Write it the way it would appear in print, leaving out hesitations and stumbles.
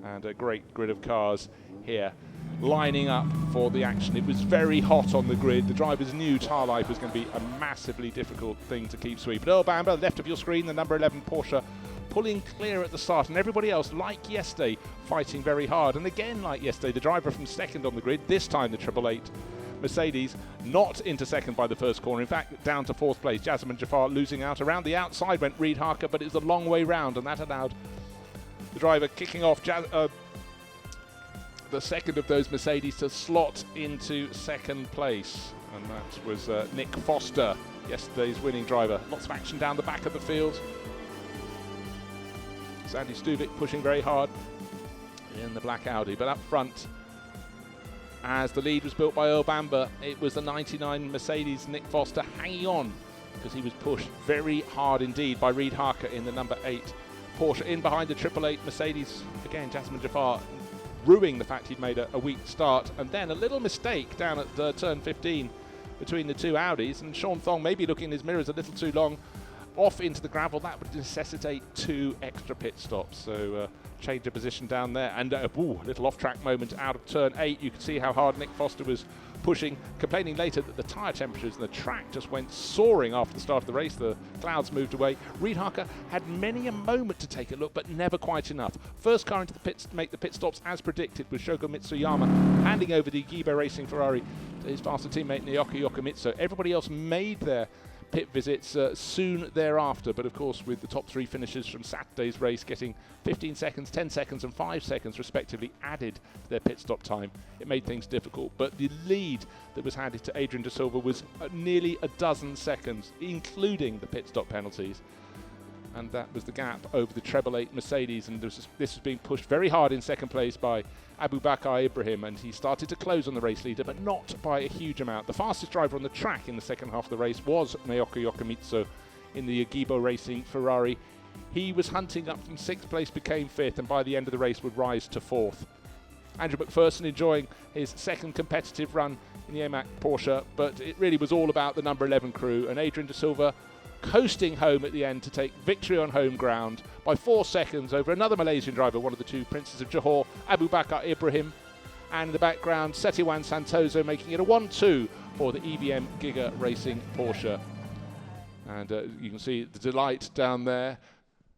and a great grid of cars here lining up for the action. It was very hot on the grid. The drivers knew tyre life was going to be a massively difficult thing to keep sweet. But Earl Bamber, left of your screen, the number 11 Porsche, pulling clear at the start, and everybody else, like yesterday, fighting very hard. And again, like yesterday, the driver from second on the grid, this time the 888 Mercedes, not into second by the first corner. In fact, down to fourth place. Jasmine Jafar losing out. Around the outside went Reid Harker, but it was a long way round, and that allowed the driver kicking off the second of those Mercedes to slot into second place. And that was Nick Foster, yesterday's winning driver. Lots of action down the back of the field. Sandy Stuvik pushing very hard in the black Audi, but up front, as the lead was built by Earl Bamber, it was the 99 Mercedes Nick Foster hanging on because he was pushed very hard indeed by Reid Harker in the number 8 Porsche. In behind the 888 Mercedes, again Jasmine Jafar ruining the fact he'd made a weak start, and then a little mistake down at turn 15 between the two Audis, and Sean Thong maybe looking in his mirrors a little too long, off into the gravel. That would necessitate 2 extra pit stops, so change of position down there, and a little off-track moment out of turn 8. You can see how hard Nick Foster was pushing, complaining later that the tyre temperatures and the track just went soaring after the start of the race. The clouds moved away. Reid Harker had many a moment to take a look, but never quite enough. First car into the pits to make the pit stops as predicted was Shogo Mitsuyama, handing over the Gibo Racing Ferrari to his faster teammate Naoki Yokomitsu. Everybody else made their pit visits soon thereafter, but of course with the top 3 finishers from Saturday's race getting 15 seconds, 10 seconds and 5 seconds respectively added to their pit stop time, it made things difficult. But the lead that was handed to Adrian De Silva was nearly a dozen seconds, including the pit stop penalties, and that was the gap over the 888 Mercedes, and this was being pushed very hard in second place by Abu Bakr Ibrahim, and he started to close on the race leader, but not by a huge amount. The fastest driver on the track in the second half of the race was Naoki Yokomitsu in the Gibo Racing Ferrari. He was hunting up from 6th place, became 5th, and by the end of the race would rise to 4th. Andrew McPherson enjoying his second competitive run in the AMAC Porsche, but it really was all about the number 11 crew, and Adrian De Silva coasting home at the end to take victory on home ground by 4 seconds over another Malaysian driver, one of the 2 Princes of Johor, Abu Bakr Ibrahim, and in the background Setiwan Santoso making it a 1-2 for the EVM Giga Racing Porsche. And you can see the delight down there